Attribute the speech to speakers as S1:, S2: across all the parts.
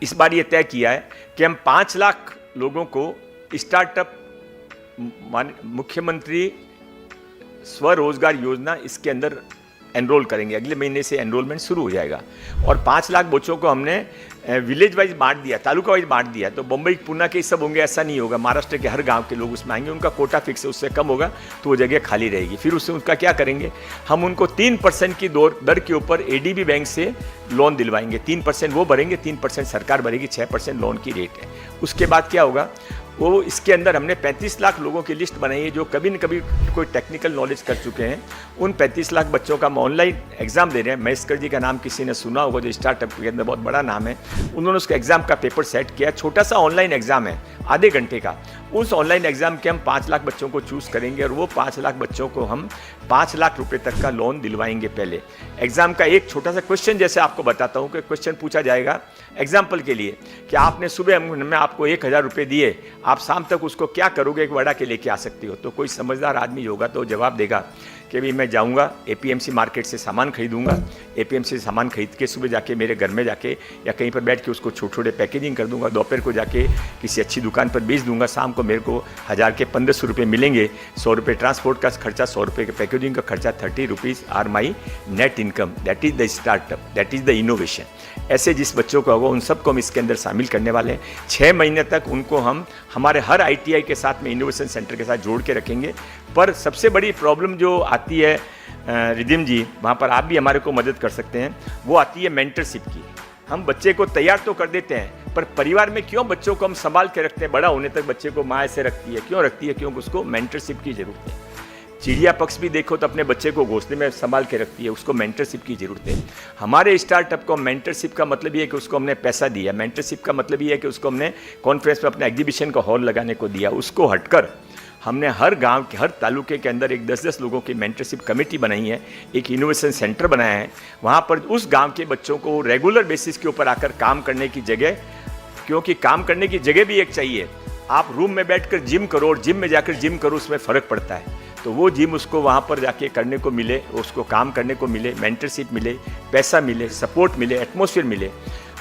S1: इस बार ये तय किया है कि हम 5 लाख लोगों को स्टार्टअप मुख्यमंत्री स्वरोजगार योजना इसके अंदर एनरोल करेंगे। अगले महीने से एनरोलमेंट शुरू हो जाएगा और 5 लाख बच्चों को हमने विलेज वाइज बांट दिया, तालुका वाइज बांट दिया। तो मुंबई पुणे के सब होंगे ऐसा नहीं होगा, महाराष्ट्र के हर गांव के लोग उसमें आएंगे। उनका कोटा फिक्स है, उससे कम होगा तो वो जगह खाली रहेगी। फिर उससे उनका क्या करेंगे, हम उनको 3% की दर के ऊपर एडीबी बैंक से लोन दिलवाएंगे। 3% वो भरेंगे, 3% सरकार भरेगी, 6% लोन की रेट है। उसके बाद क्या होगा, वो इसके अंदर हमने 35 लाख लोगों की लिस्ट बनाई है जो कभी न कभी कोई टेक्निकल नॉलेज कर चुके हैं। उन 35 लाख बच्चों का हम ऑनलाइन एग्जाम दे रहे हैं। महेश्कर जी का नाम किसी ने सुना होगा, जो स्टार्टअप के अंदर बहुत बड़ा नाम है। उन्होंने उसका एग्जाम का पेपर सेट किया, छोटा सा ऑनलाइन एग्जाम है, आधे घंटे का। उस ऑनलाइन एग्जाम के हम 5 लाख बच्चों को चूज़ करेंगे और वो 5 लाख बच्चों को हम 5 लाख रुपए तक का लोन दिलवाएंगे। पहले एग्जाम का एक छोटा सा क्वेश्चन जैसे आपको बताता हूँ कि क्वेश्चन पूछा जाएगा एग्जाम्पल के लिए कि आपने सुबह में आपको 1000 रुपये दिए, आप शाम तक उसको क्या करोगे, एक वड़ा के लेके आ सकती हो। तो कोई समझदार आदमी होगा तो जवाब देगा कि भाई मैं जाऊंगा एपीएमसी मार्केट से सामान खरीदूंगा, एपीएमसी से सामान खरीद के सुबह जाके मेरे घर में जाके या कहीं पर बैठ के उसको छोटे छोटे पैकेजिंग कर दूंगा, दोपहर को जाके किसी अच्छी दुकान पर बेच दूंगा, शाम को मेरे को 1000 के 1500 रुपये मिलेंगे, 100 रुपये ट्रांसपोर्ट का खर्चा, 100 रुपये के पैकेजिंग का खर्चा, 30 rupees are my net income. That is the startup, that is the innovation. ऐसे जिस बच्चों को होगा उन सबको हम इसके अंदर शामिल करने वाले हैं। 6 महीने तक उनको हम हमारे हर आईटीआई के साथ में इनोवेशन सेंटर के साथ जोड़ के रखेंगे। पर सबसे बड़ी प्रॉब्लम जो आती है रिदिम जी, वहाँ पर आप भी हमारे को मदद कर सकते हैं, वो आती है मेंटरशिप की। हम बच्चे को तैयार तो कर देते हैं, पर परिवार में क्यों बच्चों को हम संभाल के रखते हैं, बड़ा होने तक बच्चे को माँ ऐसे रखती है, क्यों रखती है, क्योंकि उसको मेंटरशिप की ज़रूरत है। चिड़िया पक्ष भी देखो तो अपने बच्चे को घोंसले में संभाल के रखती है, उसको मेंटरशिप की ज़रूरत है। हमारे स्टार्टअप को मेंटरशिप का मतलब ये है कि उसको हमने पैसा दिया, मेंटरशिप का मतलब ये है कि उसको हमने कॉन्फ्रेंस में अपना एग्जीबिशन का हॉल लगाने को दिया। उसको हटकर हमने हर गांव के हर तालुके के अंदर एक 10-10 लोगों की मेंटरशिप कमेटी बनाई है, एक इनोवेशन सेंटर बनाया है। वहाँ पर उस गांव के बच्चों को रेगुलर बेसिस के ऊपर आकर काम करने की जगह, क्योंकि काम करने की जगह भी एक चाहिए। आप रूम में बैठकर जिम करो और जिम में जाकर जिम करो, उसमें फ़र्क पड़ता है। तो वो जिम उसको वहाँ पर जाके करने को मिले, उसको काम करने को मिले, मेंटरशिप मिले, पैसा मिले, सपोर्ट मिले, एटमॉस्फेयर मिले।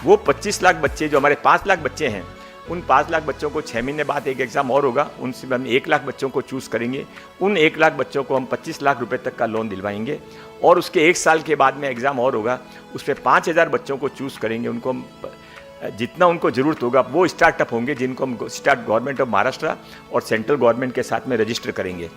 S1: वो 25 लाख बच्चे जो हमारे 5 लाख बच्चे हैं, उन 5 लाख बच्चों को 6 महीने बाद एक एग्ज़ाम और होगा, उनसे हम 1 लाख बच्चों को चूज़ करेंगे। उन 1 लाख बच्चों को हम 25 लाख रुपए तक का लोन दिलवाएंगे और उसके 1 साल के बाद में एग्ज़ाम और होगा, उसमें 5000 बच्चों को चूज़ करेंगे। उनको हम जितना उनको ज़रूरत होगा वो स्टार्टअप होंगे जिनको हम स्टार्ट गवर्नमेंट ऑफ महाराष्ट्र और सेंट्रल गवर्नमेंट के साथ में रजिस्टर करेंगे।